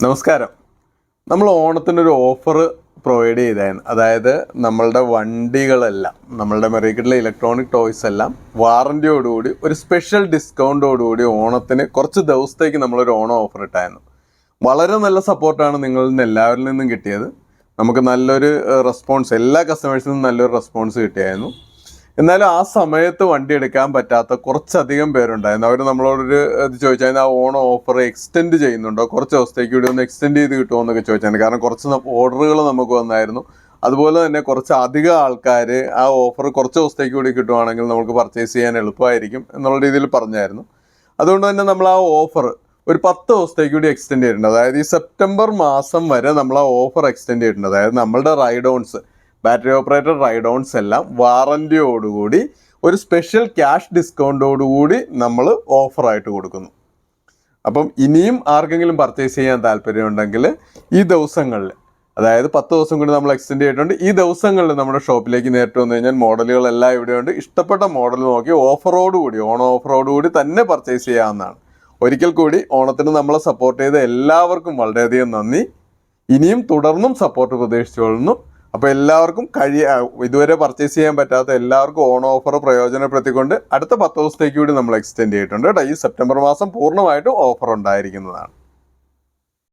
നമസ്കാരം. നമ്മൾ ഓണത്തിനൊരു offer provide ചെയ്തായിരുന്നു. അതായത് നമ്മളുടെ വണ്ടികളെല്ലാം, നമ്മളുടെ മെറിക്കിട്ടുള്ള ഇലക്ട്രോണിക് ടോയ്സ് എല്ലാം വാറൻറ്റിയോടുകൂടി ഒരു സ്പെഷ്യൽ ഡിസ്കൗണ്ടോടുകൂടി ഓണത്തിന് കുറച്ച് ദിവസത്തേക്ക് നമ്മളൊരു ഓണം ഓഫർ ഇട്ടായിരുന്നു. വളരെ നല്ല സപ്പോർട്ടാണ് നിങ്ങളിൽ നിന്ന് എല്ലാവരിൽ നിന്നും കിട്ടിയത്. നമുക്ക് നല്ലൊരു റെസ്പോൺസ്, എല്ലാ കസ്റ്റമേഴ്സിൽ നിന്നും നല്ലൊരു റെസ്പോൺസ് കിട്ടിയായിരുന്നു. എന്നാലും ആ സമയത്ത് വണ്ടി എടുക്കാൻ പറ്റാത്ത കുറച്ചധികം പേരുണ്ടായിരുന്നു. അവർ നമ്മളോടൊരു ഇത് ചോദിച്ചാൽ ആ ഓണം ഓഫർ എക്സ്റ്റെൻഡ് ചെയ്യുന്നുണ്ടോ, കുറച്ച് ദിവസത്തേക്ക് കൂടി ഒന്ന് എക്സ്റ്റെൻഡ് ചെയ്ത് കിട്ടുമോ എന്നൊക്കെ ചോദിച്ചായിരുന്നു. കാരണം കുറച്ച് ഓർഡറുകൾ നമുക്ക് വന്നായിരുന്നു. അതുപോലെ തന്നെ കുറച്ച് അധികം ആൾക്കാർ ആ ഓഫർ കുറച്ച് ദിവസത്തേക്ക് കൂടി കിട്ടുവാണെങ്കിൽ നമുക്ക് പർച്ചേസ് ചെയ്യാൻ എളുപ്പമായിരിക്കും എന്നുള്ള രീതിയിൽ പറഞ്ഞായിരുന്നു. അതുകൊണ്ട് തന്നെ നമ്മൾ ആ ഓഫർ ഒരു 10 ദിവസത്തേക്ക് കൂടി എക്സ്റ്റെൻഡ് ചെയ്തിട്ടുണ്ട്. അതായത് ഈ സെപ്റ്റംബർ മാസം വരെ നമ്മൾ ആ ഓഫർ എക്സ്റ്റെൻഡ് ചെയ്തിട്ടുണ്ട്. അതായത് നമ്മളുടെ റൈഡോൺസ്, ബാറ്ററി ഓപ്പറേറ്റഡ് റൈഡോൺസ് എല്ലാം വാറൻറ്റിയോടുകൂടി ഒരു സ്പെഷ്യൽ ക്യാഷ് ഡിസ്കൗണ്ടോടുകൂടി നമ്മൾ ഓഫറായിട്ട് കൊടുക്കുന്നു. അപ്പം ഇനിയും ആർക്കെങ്കിലും പർച്ചേസ് ചെയ്യാൻ താല്പര്യമുണ്ടെങ്കിൽ ഈ ദിവസങ്ങളിൽ, അതായത് 10 ദിവസം കൂടി നമ്മൾ എക്സ്റ്റെൻഡ് ചെയ്തിട്ടുണ്ട്, ഈ ദിവസങ്ങളിൽ നമ്മുടെ ഷോപ്പിലേക്ക് നേരിട്ട് വന്നു കഴിഞ്ഞാൽ മോഡലുകളെല്ലാം ഇവിടെയുണ്ട്. ഇഷ്ടപ്പെട്ട മോഡൽ നോക്കി ഓഫറോടുകൂടി, ഓണം ഓഫറോടുകൂടി തന്നെ പർച്ചേസ് ചെയ്യാവുന്നതാണ്. ഒരിക്കൽ കൂടി ഓണത്തിന് നമ്മളെ സപ്പോർട്ട് ചെയ്ത എല്ലാവർക്കും വളരെയധികം നന്ദി. ഇനിയും തുടർന്നും സപ്പോർട്ട് പ്രതീക്ഷിച്ചുകൊള്ളുന്നു. അപ്പോൾ എല്ലാവർക്കും ഇതുവരെ പർച്ചേസ് ചെയ്യാൻ പറ്റാത്ത എല്ലാവർക്കും ഓണം ഓഫർ പ്രയോജനപ്പെടുത്തിക്കൊണ്ട് അടുത്ത 10 ദിവസത്തേക്ക് കൂടി നമ്മൾ എക്സ്റ്റെൻഡ് ചെയ്തിട്ടുണ്ട് കേട്ടോ. ഈ സെപ്റ്റംബർ മാസം പൂർണ്ണമായിട്ടും ഓഫർ ഉണ്ടായിരിക്കുന്നതാണ്.